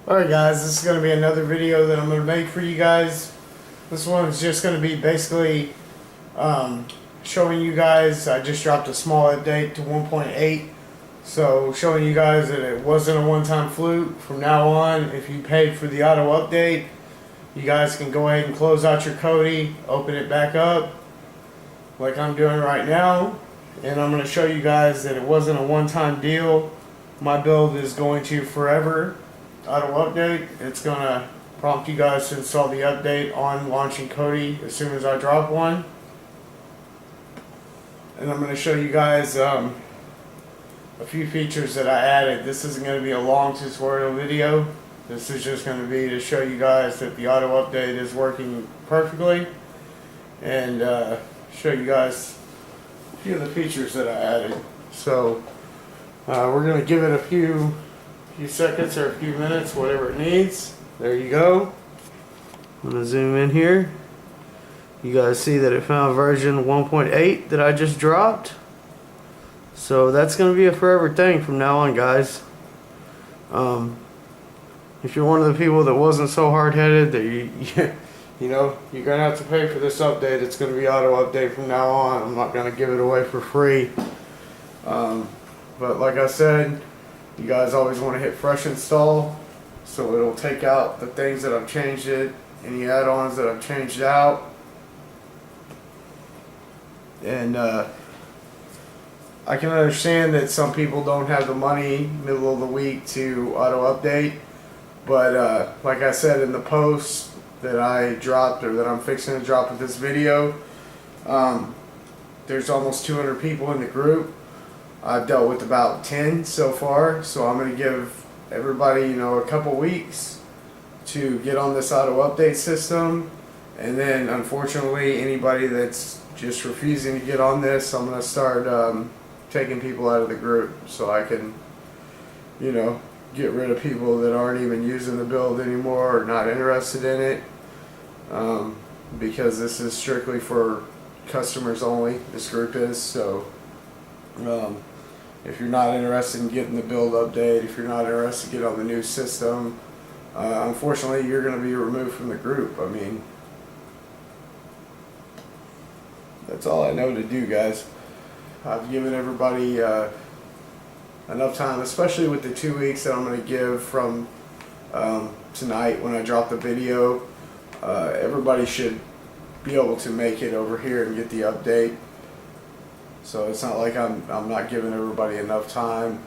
Alright guys, this is going to be another video that I'm going to make for you guys. This one is just going to be basically showing you guys, I just dropped a small update to 1.8. So showing you guys that it wasn't a one-time fluke. From now on, if you paid for the auto update, you guys can go ahead and close out your kodi, open it back up like I'm doing right now. And I'm going to show you guys that it wasn't a one-time deal. My build is going to forever auto update. It's gonna prompt you guys to install the update on launching kodi as soon as I drop one. And I'm gonna show you guys a few features that I added. This isn't gonna be a long tutorial video. This is just gonna be to show you guys that the auto update is working perfectly and show you guys a few of the features that I added. So we're gonna give it a few seconds or a few minutes, whatever it needs. There you go. I'm gonna zoom in here. You guys see that it found version 1.8 that I just dropped. So that's gonna be a forever thing from now on, guys. If you're one of the people that wasn't so hard-headed that you know, you're gonna have to pay for this update. It's gonna be auto update from now on. I'm not gonna give it away for free. But like I said, you guys always want to hit fresh install, so it'll take out the things that I've changed any add-ons that I've changed out. And I can understand that some people don't have the money middle of the week to auto update, but like I said in the post that I dropped, or that I'm fixing to drop with this video, there's almost 200 people in the group. I've dealt with about 10 so far, so I'm going to give everybody, a couple weeks to get on this auto update system. And then unfortunately, anybody that's just refusing to get on this, I'm going to start taking people out of the group so I can, get rid of people that aren't even using the build anymore or not interested in it, because this is strictly for customers only, this group is. So if you're not interested in getting the build update, if you're not interested in getting on the new system, unfortunately you're going to be removed from the group. I mean, that's all I know to do, guys. I've given everybody enough time, especially with the 2 weeks that I'm going to give from tonight when I drop the video. Everybody should be able to make it over here and get the update. So it's not like I'm not giving everybody enough time.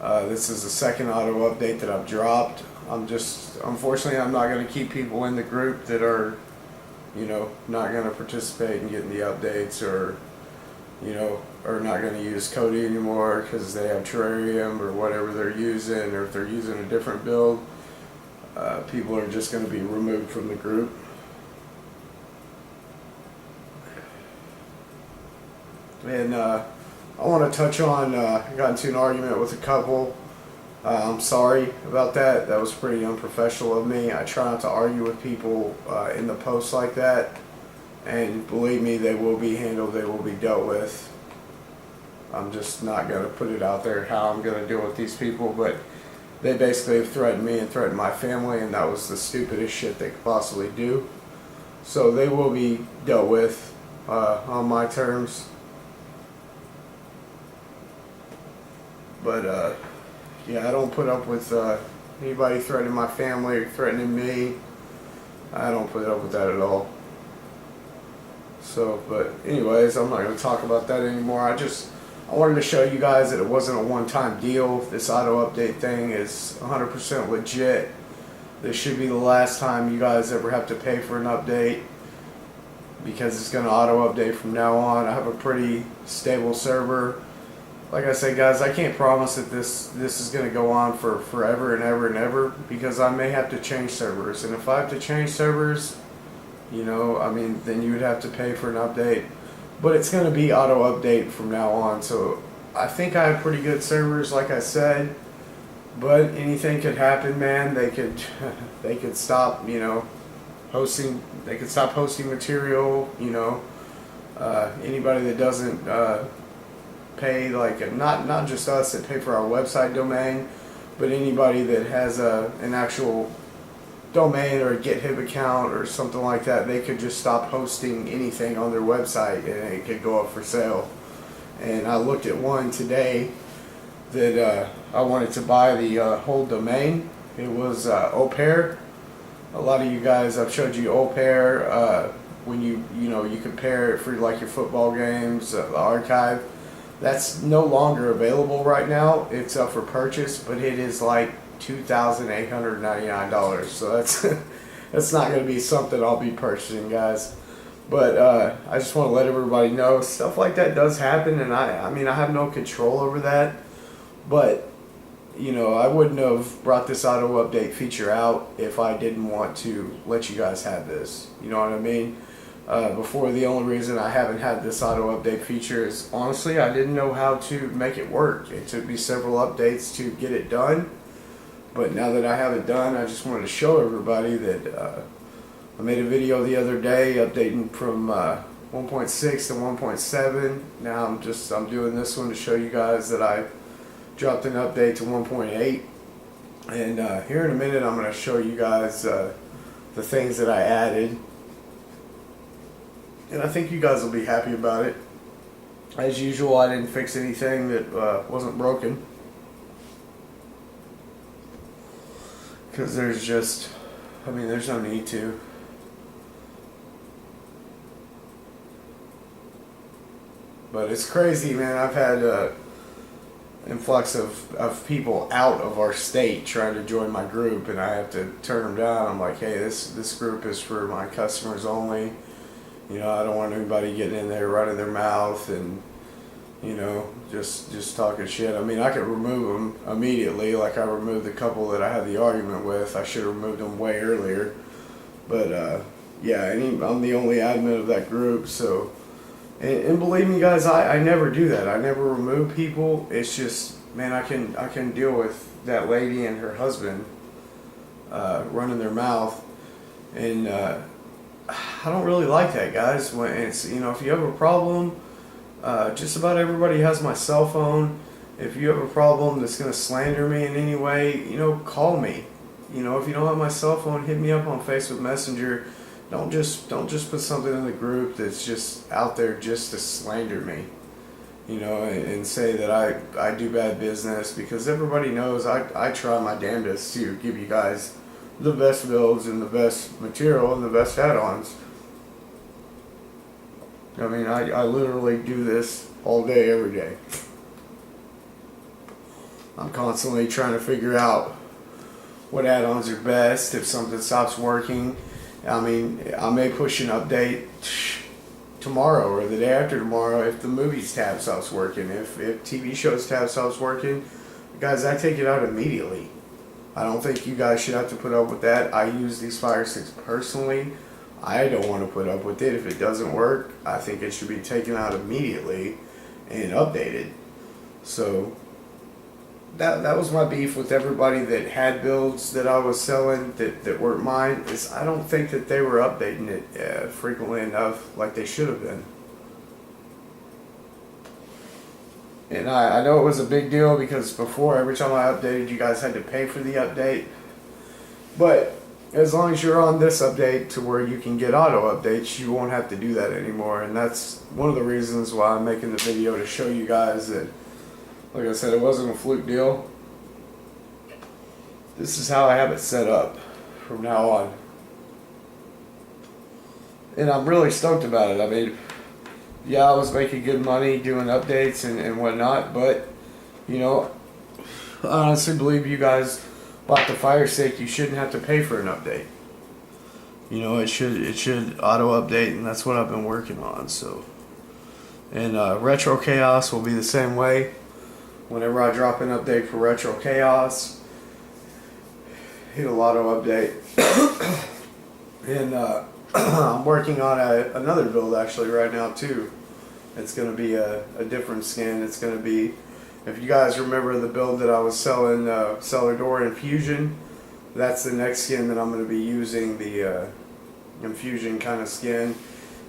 This is the second auto update that I've dropped. Unfortunately, I'm not going to keep people in the group that are, not going to participate in getting the updates, or, are not going to use kodi anymore because they have terrarium or whatever they're using, or if they're using a different build. People are just going to be removed from the group. And I want to touch on, I got into an argument with a couple. I'm sorry about that. That was pretty unprofessional of me. I try not to argue with people in the posts like that. And believe me, they will be handled, they will be dealt with. I'm just not going to put it out there how I'm going to deal with these people. But they basically have threatened me and threatened my family, and that was the stupidest shit they could possibly do. So they will be dealt with on my terms. But yeah, I don't put up with anybody threatening my family or threatening me. I don't put up with that at all. So, but anyways, I'm not going to talk about that anymore. I wanted to show you guys that it wasn't a one-time deal. This auto update thing is 100% legit. This should be the last time you guys ever have to pay for an update, because it's going to auto update from now on. I have a pretty stable server. Like I said, guys, I can't promise that this is going to go on for forever and ever and ever, because I may have to change servers. And if I have to change servers, then you would have to pay for an update. But it's going to be auto update from now on. So I think I have pretty good servers, like I said. But anything could happen, man. They could stop, hosting. They could stop hosting material. Anybody that doesn't pay, like not just us that pay for our website domain, but anybody that has an actual domain or a GitHub account or something like that, they could just stop hosting anything on their website and it could go up for sale. And I looked at one today that I wanted to buy the whole domain. It was au pair. A lot of you guys, I've showed you au pair when you compare it for like your football games, the archive. That's no longer available right now. It's up for purchase, but it is like $2,899. So that's not going to be something I'll be purchasing, guys. But I just want to let everybody know stuff like that does happen, and I mean I have no control over that. But I wouldn't have brought this auto update feature out if I didn't want to let you guys have this. You know what I mean? Before, the only reason I haven't had this auto update feature is honestly I didn't know how to make it work. It took me several updates to get it done, but now that I have it done, I just wanted to show everybody that I made a video the other day updating from 1.6 to 1.7. Now I'm doing this one to show you guys that I dropped an update to 1.8, and here in a minute I'm going to show you guys the things that I added. And I think you guys will be happy about it. As usual, I didn't fix anything that wasn't broken. Because there's no need to. But it's crazy, man. I've had influx of people out of our state trying to join my group, and I have to turn them down. I'm like, hey, this group is for my customers only. I don't want anybody getting in there running their mouth and just talking shit. I mean, I could remove them immediately, like I removed the couple that I had the argument with. I should have removed them way earlier, but yeah, I'm the only admin of that group, so. And believe me, guys, I never do that. I never remove people. It's just, man, I can deal with that lady and her husband running their mouth, and I don't really like that, guys. When it's if you have a problem, just about everybody has my cell phone. If you have a problem that's gonna slander me in any way, call me. If you don't have my cell phone, hit me up on Facebook Messenger. Don't just put something in the group that's just out there just to slander me, and say that I do bad business, because everybody knows I try my damnedest to give you guys the best builds and the best material and the best add-ons. I mean, I literally do this all day, every day. I'm constantly trying to figure out what add-ons are best if something stops working. I mean, I may push an update tomorrow or the day after tomorrow if the movies tab stops working. If TV shows tab stops working, guys, I take it out immediately. I don't think you guys should have to put up with that. I use these Fire Sticks personally. I don't want to put up with it. If it doesn't work, I think it should be taken out immediately and updated. So that was my beef with everybody that had builds that I was selling that weren't mine, is I don't think that they were updating it frequently enough like they should have been. And I know it was a big deal because before, every time I updated, you guys had to pay for the update. But as long as you're on this update to where you can get auto updates, you won't have to do that anymore. And that's one of the reasons why I'm making the video, to show you guys that, like I said, it wasn't a fluke deal. This is how I have it set up from now on. And I'm really stoked about it. I mean, yeah, I was making good money doing updates and whatnot, but, I honestly believe you guys bought the Fire Stick, you shouldn't have to pay for an update. It should auto update, and that's what I've been working on. So, and Retro Chaos will be the same way. Whenever I drop an update for Retro Chaos, it'll auto update. And I'm working on another build actually right now too. It's going to be a different skin. It's going to be, if you guys remember the build that I was selling, Cellar Door Infusion, that's the next skin that I'm going to be using, the Infusion kind of skin.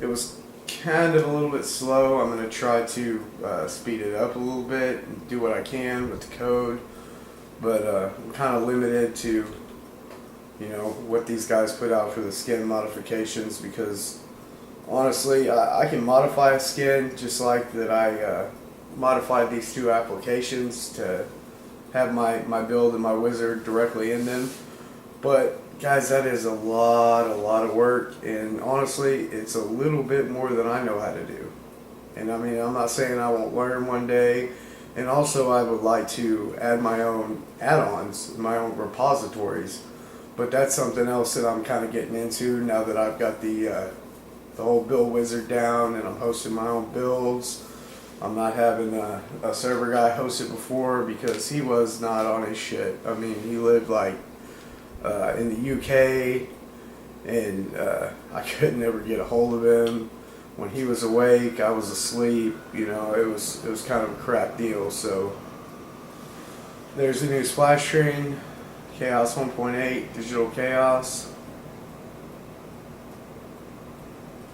It was kind of a little bit slow. I'm going to try to speed it up a little bit and do what I can with the code. but I'm kind of limited to, you know, what these guys put out for the skin modifications, because honestly, I can modify a skin just like that I modified these two applications to have my build and my wizard directly in them. But guys, that is a lot of work, and honestly, it's a little bit more than I know how to do. And I mean, I'm not saying I won't learn one day. And also, I would like to add my own add-ons, my own repositories. But that's something else that I'm kind of getting into now that I've got the whole build wizard down and I'm hosting my own builds. I'm not having a server guy host it before, because he was not on his shit. I mean, he lived like in the UK, and I could never get a hold of him. When he was awake, I was asleep. You know, it was kind of a crap deal. So there's a new splash screen, Chaos 1.8 Digital Chaos.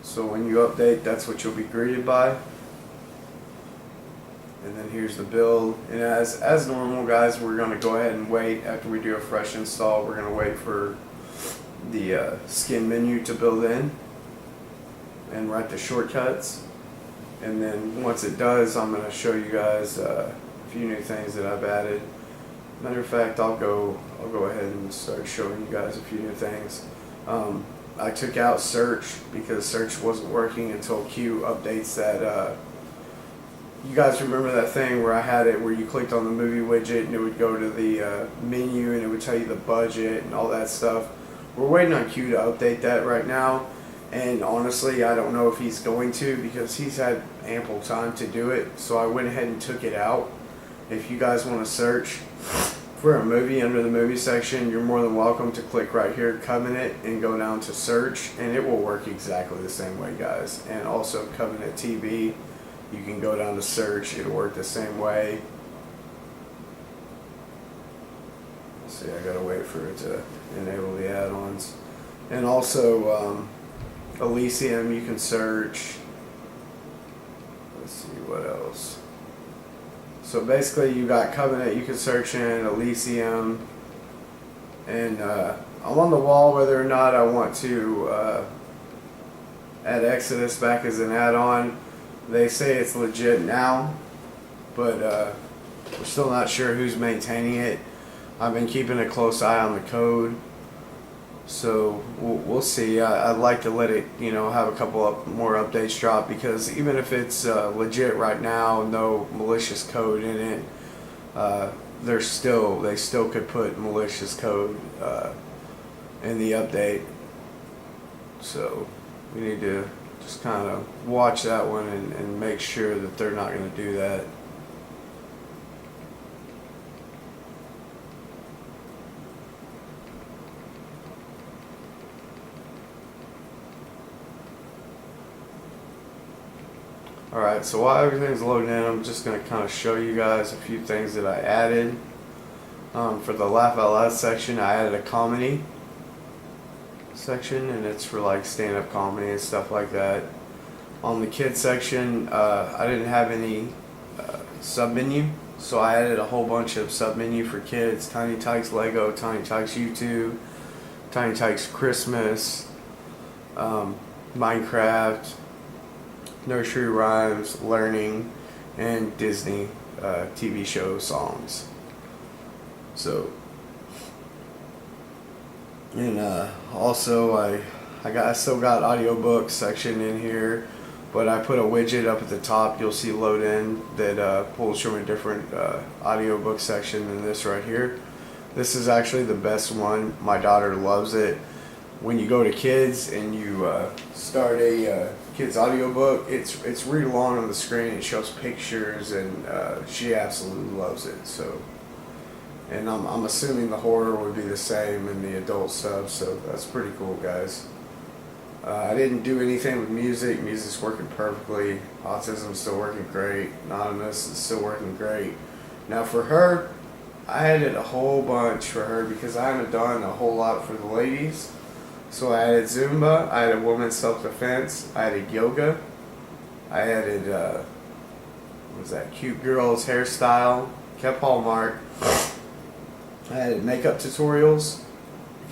So when you update, that's what you'll be greeted by. And then here's the build. And as normal, guys, we're going to go ahead and wait after we do a fresh install. We're going to wait for the skin menu to build in and write the shortcuts. And then once it does, I'm going to show you guys a few new things that I've added. Matter of fact, I'll go ahead and start showing you guys a few new things. I took out search because search wasn't working until Q updates that. You guys remember that thing where I had it where you clicked on the movie widget and it would go to the menu and it would tell you the budget and all that stuff. We're waiting on Q to update that right now, and honestly, I don't know if he's going to, because he's had ample time to do it. So I went ahead and took it out. If you guys want to search for a movie under the movie section, you're more than welcome to click right here, Covenant, and go down to search, and it will work exactly the same way, guys. And also Covenant TV, you can go down to search, it'll work the same way. Let's see, I gotta wait for it to enable the add-ons. And also Elysium, you can search. Let's see what else. So basically, you got Covenant you can search in, Elysium, and I'm on the wall whether or not I want to add Exodus back as an add-on. They say it's legit now, but we're still not sure who's maintaining it. I've been keeping a close eye on the code, so we'll see. I'd like to let it, you know, have a couple more updates drop, because even if it's legit right now, no malicious code in it, they still could put malicious code in the update. So we need to just kind of watch that one and make sure that they're not going to do that. Alright, so while everything's loading in, I'm just going to kind of show you guys a few things that I added. For the Laugh Out Loud section, I added a comedy section, and it's for like stand-up comedy and stuff like that. On the kids section, I didn't have any sub-menu, so I added a whole bunch of sub-menu for kids. Tiny Tykes Lego, Tiny Tykes YouTube, Tiny Tykes Christmas, Minecraft, nursery rhymes, learning, and Disney TV show songs. So, and also I still got audiobook section in here, but I put a widget up at the top. You'll see load in that pulls from a different audiobook section than this right here. This is actually the best one. My daughter loves it. When you go to kids and you start a kids audiobook, it's read along on the screen. It shows pictures, and she absolutely loves it. So, and I'm assuming the horror would be the same in the adult stuff. So that's pretty cool, guys. I didn't do anything with music. Music's working perfectly. Autism's still working great. Anonymous is still working great. Now for her, I added a whole bunch for her because I haven't done a whole lot for the ladies. So I added Zumba, I added women's self-defense, I added yoga, I added, what was that, cute girls hairstyle, kept Hallmark, I added makeup tutorials,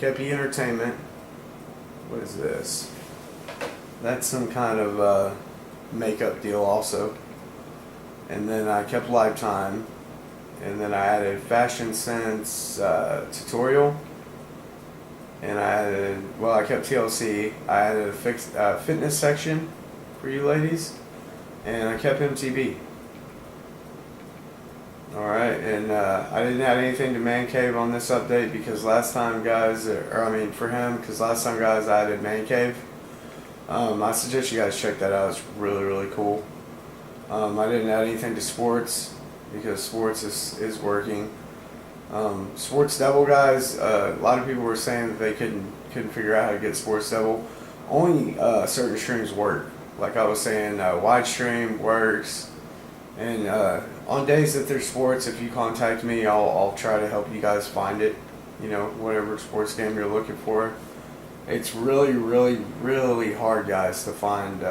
kept you entertainment. What is this? That's some kind of makeup deal also. And then I kept lifetime. And then I added fashion sense tutorial. And I added, well, I kept TLC. I added a fitness section for you ladies. And I kept MTV. Alright, and I didn't add anything to Man Cave on this update because last time, guys, for him, because last time, guys, I added Man Cave. I suggest you guys check that out. It's really, really cool. I didn't add anything to sports because sports is working. Sports Devil, guys, a lot of people were saying that they couldn't figure out how to get Sports Devil. Only certain streams work. Like I was saying, wide stream works. And on days that there's sports, if you contact me, I'll try to help you guys find it. You know, whatever sports game you're looking for. It's really, really, really hard, guys, to find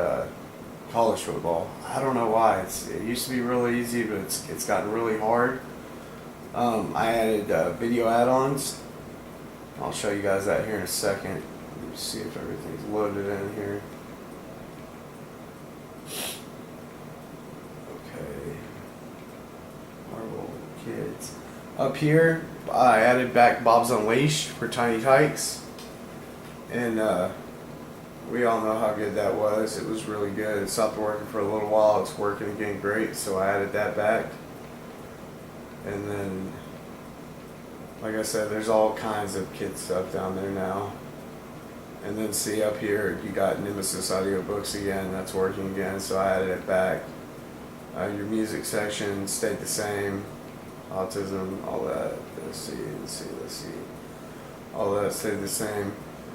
college football. I don't know why. It used to be really easy, but it's gotten really hard. I added video add-ons. I'll show you guys that here in a second. Let me see if everything's loaded in here. Kids. Up here, I added back Bob's Unleashed for Tiny Tykes, and we all know how good that was. It was really good. It stopped working for a little while. It's working again great, so I added that back. And then, like I said, there's all kinds of kid stuff down there now. And then see up here, you got Nemesis audiobooks again. That's working again, so I added it back. Your music section stayed the same. Autism, all that. Let's see. All that stayed the same.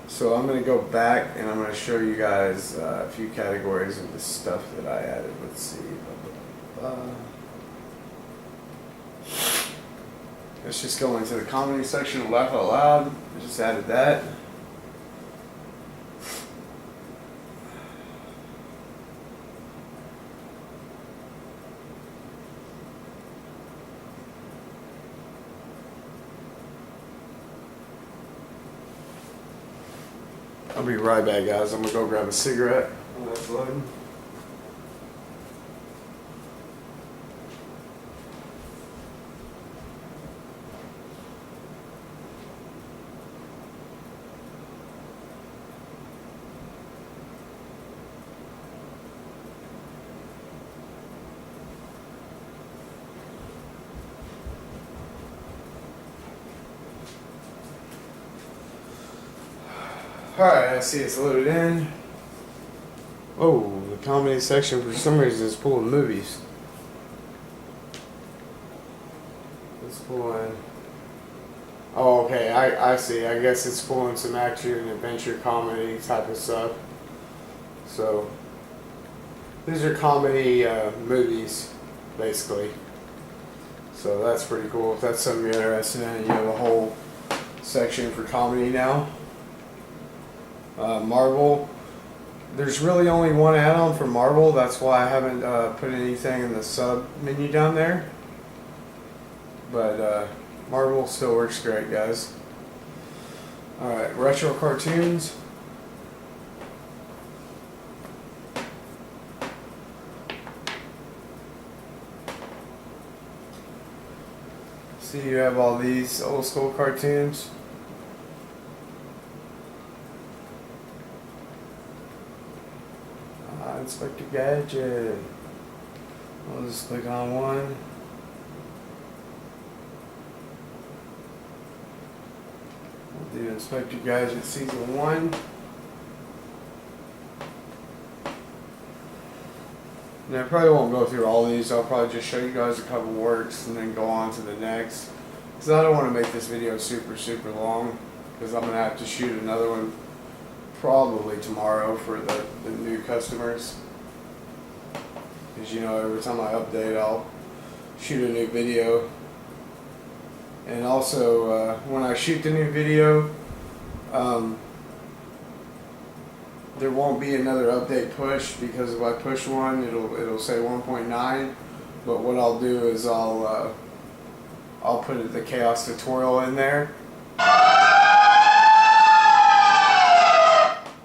So I'm going to go back and I'm going to show you guys a few categories of the stuff that I added. Let's see. Let's just go into the comedy section of Laugh Out Loud. I just added that. I'll be right back, guys. I'm gonna go grab a cigarette when that's loading. Alright, I see it's loaded in. Oh, the comedy section for some reason is full of movies. Let's pull in. Oh, okay, I see. I guess it's pulling some action and adventure comedy type of stuff. So, these are comedy movies, basically. So that's pretty cool. If that's something you're interested in, you have a whole section for comedy now. Marvel, there's really only one add-on for Marvel. That's why I haven't put anything in the sub menu down there. But Marvel still works great, guys. Alright, retro cartoons. See, you have all these old school cartoons. Inspector Gadget. I'll just click on one. We'll do Inspector Gadget Season 1. And I probably won't go through all these. I'll probably just show you guys a couple works and then go on to the next. Because I don't want to make this video super long. Because I'm going to have to shoot another one probably tomorrow for the new customers. Because, you know, every time I update, I'll shoot a new video. And also, when I shoot the new video, there won't be another update push, because if I push one, it'll say 1.9. But what I'll do is I'll I'll put the chaos tutorial in there.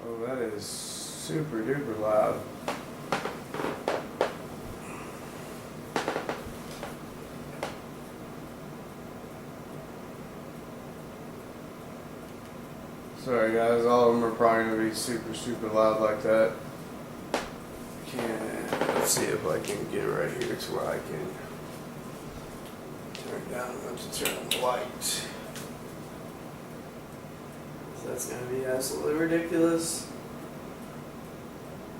Oh, that is super duper loud. Sorry guys, all of them are probably going to be super loud like that. Let's see if I can get right here to where I can turn it down. I'm going to turn on the light. That's going to be absolutely ridiculous.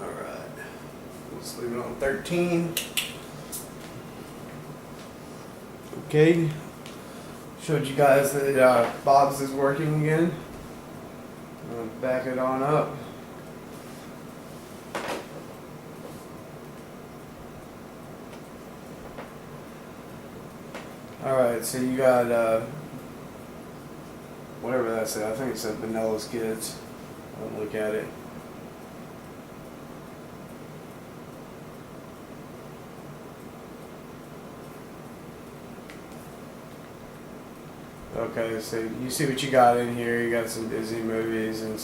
Alright, let's leave it on 13. Okay, showed you guys that Bob's is working again. I'm going to back it on up. Alright, so you got whatever that said. I think it said Vanilla's Kids. I'll look at it. Okay, so you see what you got in here. You got some Disney movies and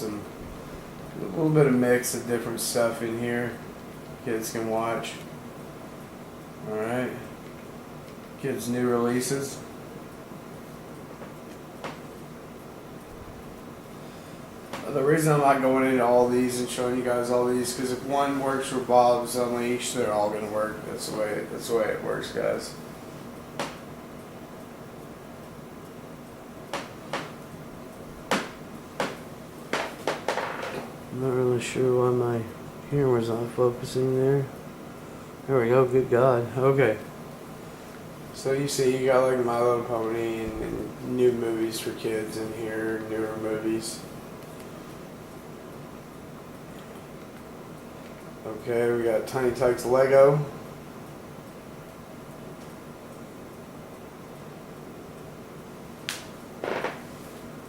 a little bit of mix of different stuff in here kids can watch. Alright. Kids' new releases. The reason I'm not going into all these and showing you guys all these, because if one works for Bob's Unleashed, they're all going to work. That's the way it works, guys. I'm not really sure why my camera's not focusing there. There we go, good God. Okay. So you see you got like My Little Pony and new movies for kids in here, newer movies. Okay, we got Tiny Tykes Lego.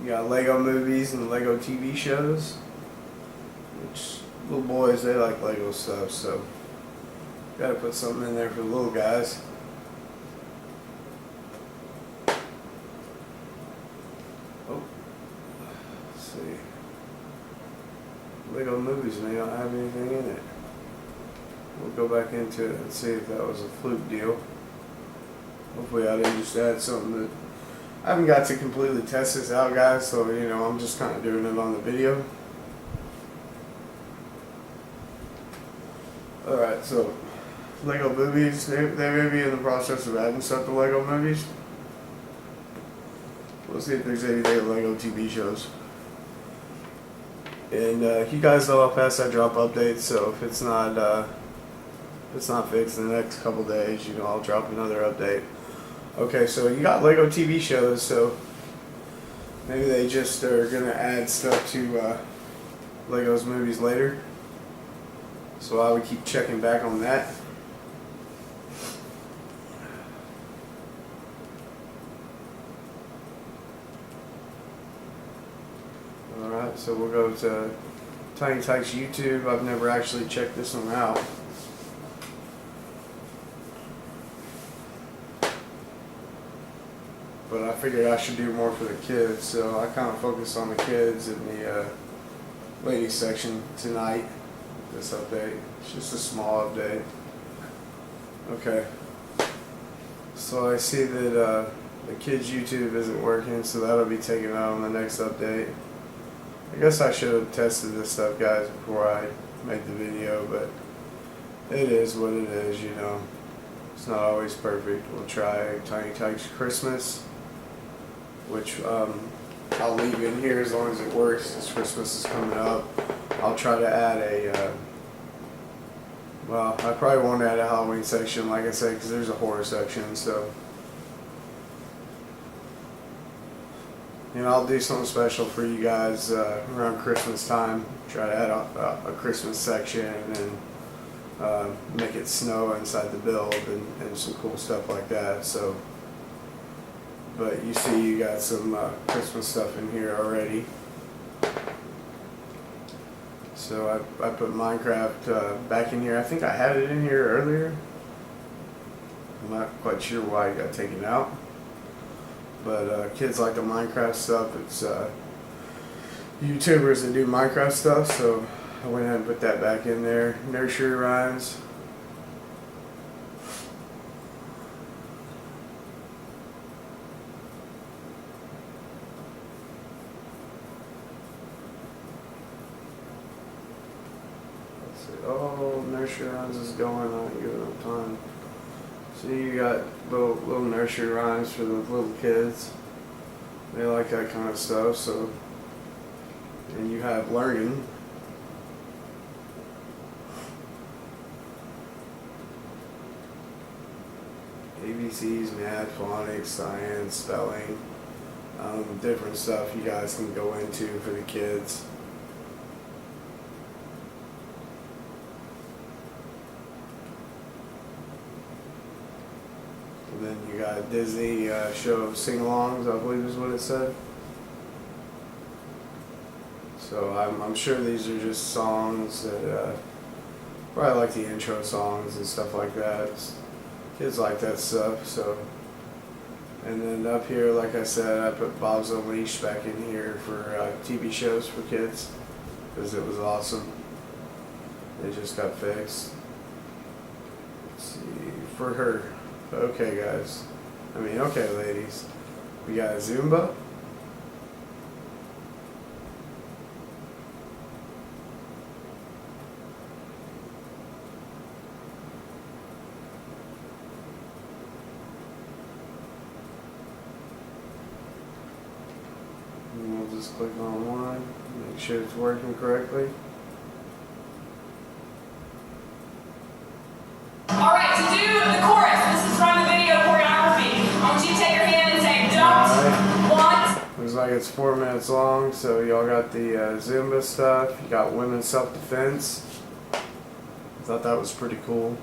You got Lego movies and Lego TV shows. Which, little boys, they like Lego stuff, so gotta put something in there for the little guys. Oh, let's see. Lego movies may not have anything in it. We'll go back into it and see if that was a fluke deal. Hopefully I didn't just add something that I haven't got to completely test this out, guys, so you know I'm just kind of doing it on the video. Alright, so Lego movies, they may be in the process of adding stuff to Lego movies. We'll see if there's anything Lego TV shows. And you guys know I'll pass that drop update, so if it's not fixed in the next couple days, you know, I'll drop another update. Okay, so you got Lego TV shows, so maybe they just are gonna add stuff to Lego's movies later. So I would keep checking back on that. Alright, so we'll go to Tiny Tykes YouTube. I've never actually checked this one out. But I figured I should do more for the kids, so I kind of focused on the kids in the ladies section tonight. This update. It's just a small update. Okay. So I see that the kids' YouTube isn't working, so that'll be taken out on the next update. I guess I should have tested this stuff, guys, before I made the video, but it is what it is, you know. It's not always perfect. We'll try Tiny Tykes Christmas, which I'll leave in here as long as it works, since Christmas is coming up. I'll try to add a, well, I probably won't add a Halloween section, like I said, because there's a horror section, so. You know, I'll do something special for you guys around Christmas time. Try to add a Christmas section and make it snow inside the build and some cool stuff like that, so. But you see you got some Christmas stuff in here already. So I put Minecraft back in here. I think I had it in here earlier. I'm not quite sure why it got taken out. But kids like the Minecraft stuff. It's YouTubers that do Minecraft stuff, so I went ahead and put that back in there. Nursery rhymes. Let's see. Oh, nursery rhymes is going on. Giving them time. See, you got little nursery rhymes for the little kids. They like that kind of stuff. So, and you have learning. ABCs, math, phonics, science, spelling, different stuff you guys can go into for the kids. And then you got Disney show sing-alongs, I believe is what it said. So I'm sure these are just songs that probably like the intro songs and stuff like that. Kids like that stuff. So, and then up here, like I said, I put Bob's Unleashed back in here for TV shows for kids because it was awesome. It just got fixed. Let's see, for her. Okay, guys. Okay, ladies. We got Zumba. And we'll just click on one, make sure it's working correctly. Alright, to do the chorus, this is from the video choreography. I want you to take your hand and say, don't want. Looks like it's 4 minutes long, so y'all got the Zumba stuff. You got women's self-defense. I thought that was pretty cool.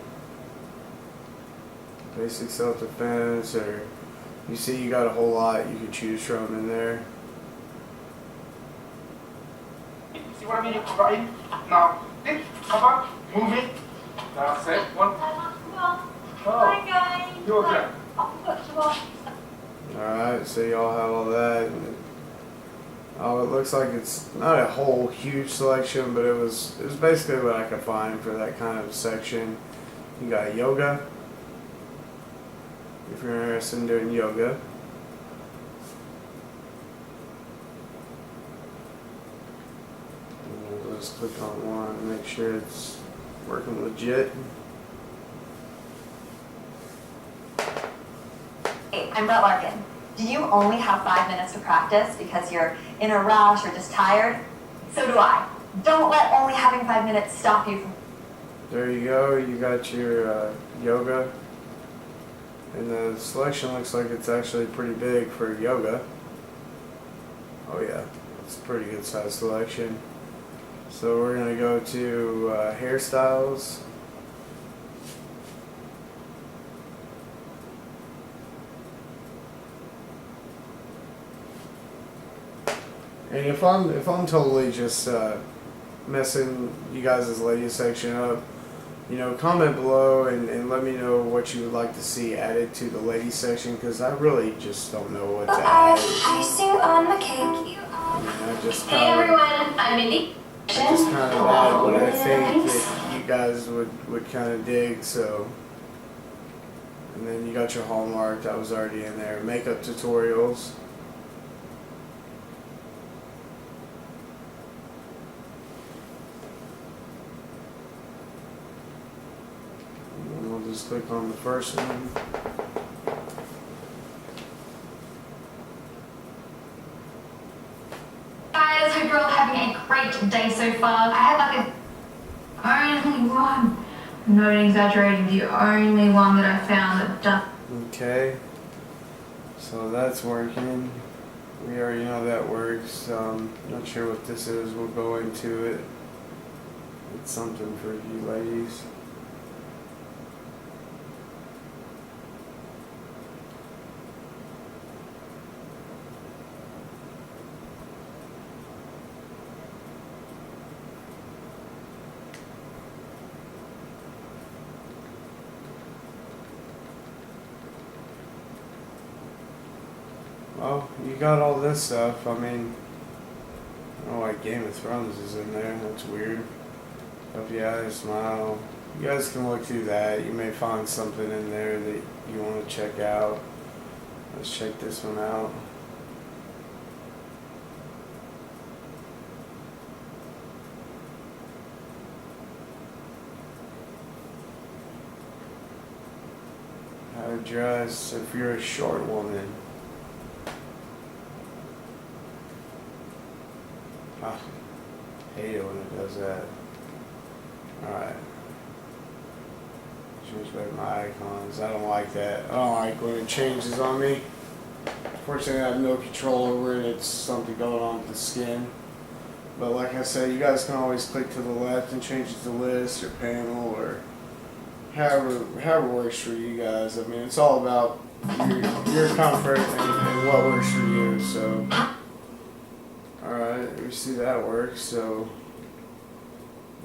Basic self-defense, or you see you got a whole lot you can choose from in there. See what I mean? Right now, come on, move it. That's it. One. Hi guys. You okay? Alright, so y'all have all that. And, it looks like it's not a whole huge selection, but it was basically what I could find for that kind of section. You got yoga, if you're interested in doing yoga. And we'll just click on one and make sure it's working legit. Hey, I'm Brett Larkin. Do you only have 5 minutes to practice because you're in a rush or just tired? So do I. Don't let only having 5 minutes stop you from... There you go, you got your yoga. And the selection looks like it's actually pretty big for yoga. Oh yeah, it's a pretty good size selection. So we're going to go to hairstyles. And if I'm totally just messing you guys' ladies section up, comment below and let me know what you would like to see added to the ladies section, because I really just don't know what to add. Icing on the cake. I just Hey kind of everyone, I'm Mindy. add what I think that you guys would kind of dig. So, and then you got your Hallmark, that was already in there. Makeup tutorials. And we'll just click on the first one. Guys, hope you're all having a great day so far. I had only one. I'm not exaggerating, the only one that I found that does. Okay, so that's working. We already know that works. Not sure what this is. We'll go into it. It's something for you ladies. Oh, you got all this stuff. I mean, oh, like Game of Thrones is in there. That's weird. Hope you guys smile. You guys can look through that. You may find something in there that you want to check out. Let's check this one out. How to dress if you're a short woman. I hate it when it does that. Alright. Change back my icons. I don't like that. I don't like when it changes on me. Unfortunately, I have no control over it. It's something going on with the skin. But like I said, you guys can always click to the left and change it to list or panel or however works for you guys. I mean, it's all about your comfort and what works for you. So, alright, we see that works. So,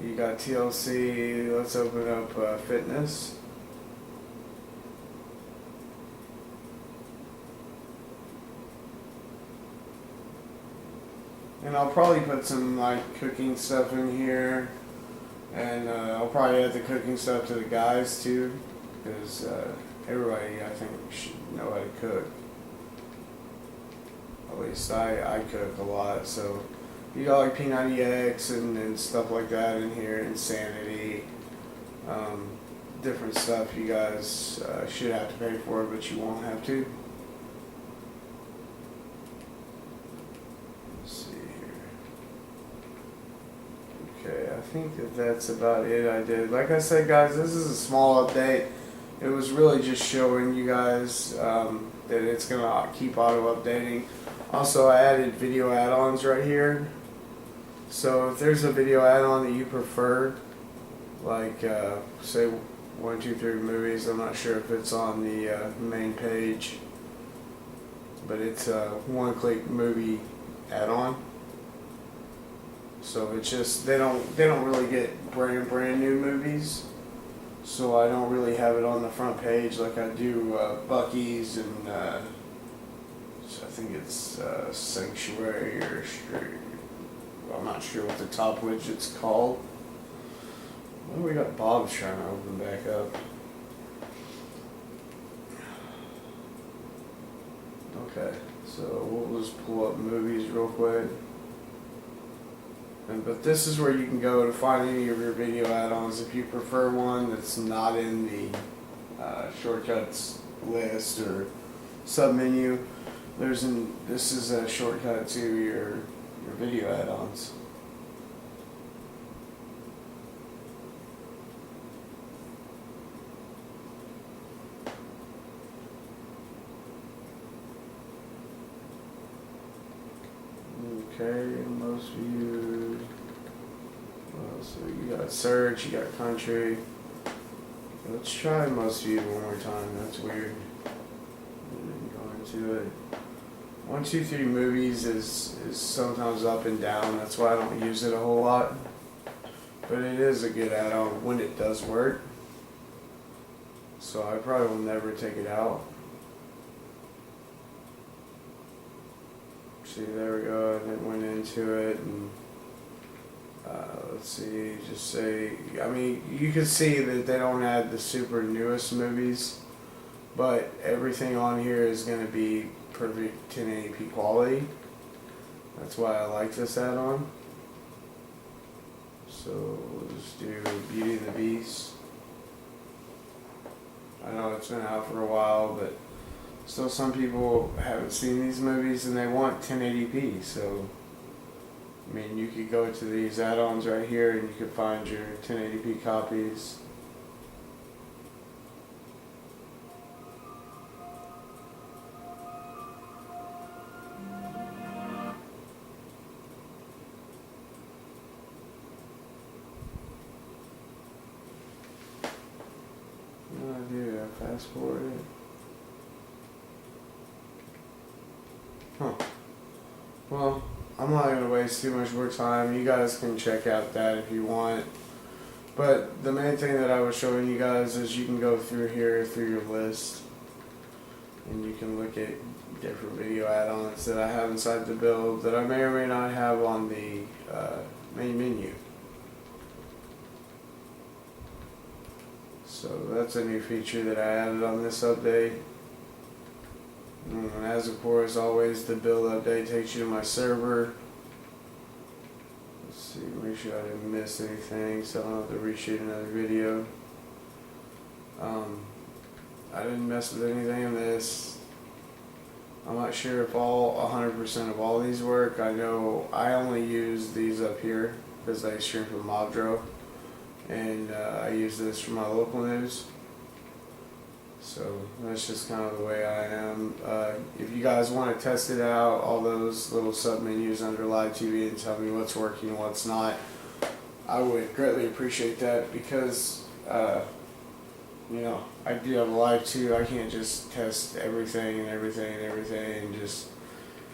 you got TLC. Let's open up fitness. And I'll probably put some like cooking stuff in here, and I'll probably add the cooking stuff to the guys too, because everybody I think should know how to cook. At least I cook a lot, so you got like P90X and stuff like that in here, Insanity, different stuff you guys should have to pay for, but you won't have to. Okay, I think that's about it I did. Like I said, guys, this is a small update. It was really just showing you guys that it's going to keep auto-updating. Also, I added video add-ons right here. So if there's a video add-on that you prefer, like say 1, 2, 3 movies, I'm not sure if it's on the main page, but it's a one-click movie add-on. So it's just they don't really get brand new movies, so I don't really have it on the front page like I do Bucky's and so I think it's Sanctuary or I'm not sure what the top widget's called. Well, we got Bob's trying to open back up. Okay, so we'll just pull up movies real quick. But this is where you can go to find any of your video add-ons if you prefer one that's not in the shortcuts list or submenu. This is a shortcut to your video add-ons. Okay, most viewed. Well, so you got search, you got country. Let's try most viewed one more time. That's weird. Go into it. 1, 2, 3 movies is sometimes up and down. That's why I don't use it a whole lot. But it is a good add-on when it does work. So I probably will never take it out. See, there we go, and it went into it, and let's see, just say, I mean, you can see that they don't add the super newest movies, but everything on here is going to be perfect 1080p quality. That's why I like this add-on. So we'll just do Beauty and the Beast. I know it's been out for a while, but still some people haven't seen these movies and they want 1080p, so I mean you could go to these add-ons right here and you could find your 1080p copies. No idea, fast forward it. Huh. Well, I'm not going to waste too much more time. You guys can check out that if you want. But the main thing that I was showing you guys is you can go through here, through your list. And you can look at different video add-ons that I have inside the build that I may or may not have on the main menu. So that's a new feature that I added on this update. And as of course always, the build update takes you to my server. Let's see, make sure I didn't miss anything so I don't have to reshoot another video. I didn't mess with anything in this. I'm not sure if 100% of all these work. I know I only use these up here because they stream from Mobdro, and I use this for my local news. So that's just kind of the way I am. If you guys want to test it out, all those little sub menus under live TV, and tell me what's working and what's not, I would greatly appreciate that, because you know, I do have a live too. I can't just test everything and just,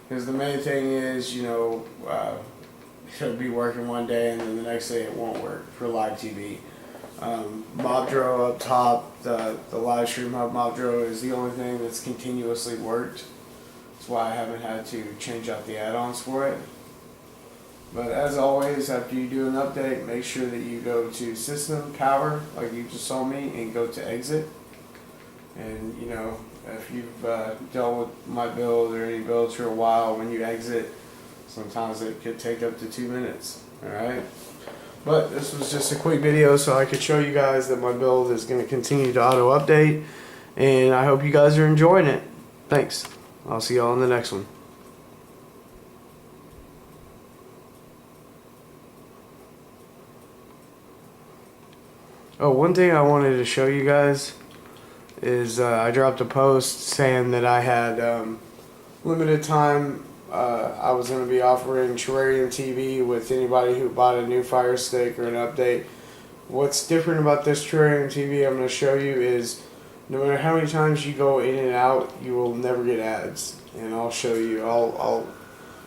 because the main thing is, you know, it'll be working one day and then the next day it won't work for live TV. Mobdro up top, the live stream hub Mobdro is the only thing that's continuously worked. That's why I haven't had to change out the add-ons for it. But as always, after you do an update, make sure that you go to System, Power, like you just saw me, and go to Exit. And you know, if you've dealt with my build or any builds for a while, when you exit, sometimes it could take up to 2 minutes. Alright? But this was just a quick video so I could show you guys that my build is going to continue to auto update. And I hope you guys are enjoying it. Thanks. I'll see y'all in the next one. Oh, one thing I wanted to show you guys is I dropped a post saying that I had limited time. I was going to be offering Terrarium TV with anybody who bought a new Fire Stick or an update. What's different about this Terrarium TV I'm going to show you is no matter how many times you go in and out, you will never get ads. And I'll show you. I'll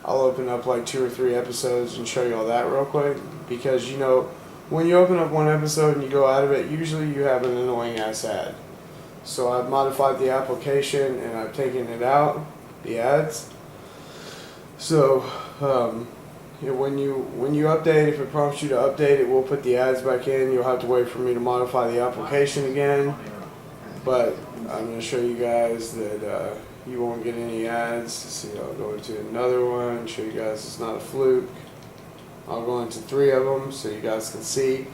open up like 2 or 3 episodes and show you all that real quick, because you know, when you open up one episode and you go out of it, usually you have an annoying ass ad. So I've modified the application and I've taken it out, the ads. So when you update, if it prompts you to update, it will put the ads back in. You'll have to wait for me to modify the application again. But I'm going to show you guys that you won't get any ads. See, I'll go into another one, show you guys it's not a fluke. I'll go into 3 of them so you guys can see.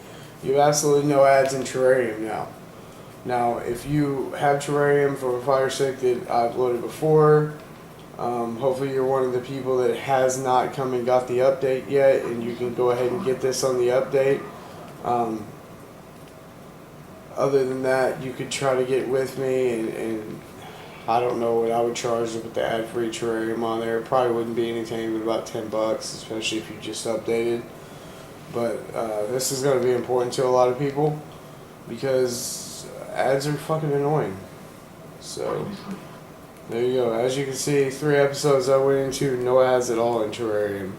You have absolutely no ads in Terrarium now. Now, if you have Terrarium from a Fire Stick that I've loaded before, hopefully you're one of the people that has not come and got the update yet, and you can go ahead and get this on the update. Other than that, you could try to get with me, and I don't know what I would charge to put the ad-free Terrarium on there. It probably wouldn't be anything but about $10, especially if you just updated. But this is going to be important to a lot of people because ads are fucking annoying. So there you go. As you can see, 3 episodes I went into, no ads at all in Terrarium.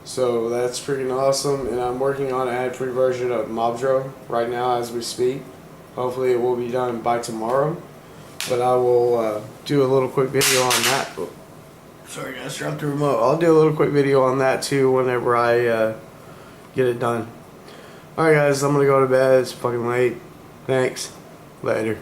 So that's freaking awesome, and I'm working on an ad-free version of Mobdro right now as we speak. Hopefully it will be done by tomorrow. But I will do a little quick video on that. Oh, sorry guys, dropped the remote. I'll do a little quick video on that too whenever I get it done. Alright guys, I'm gonna go to bed. It's fucking late. Thanks. Later.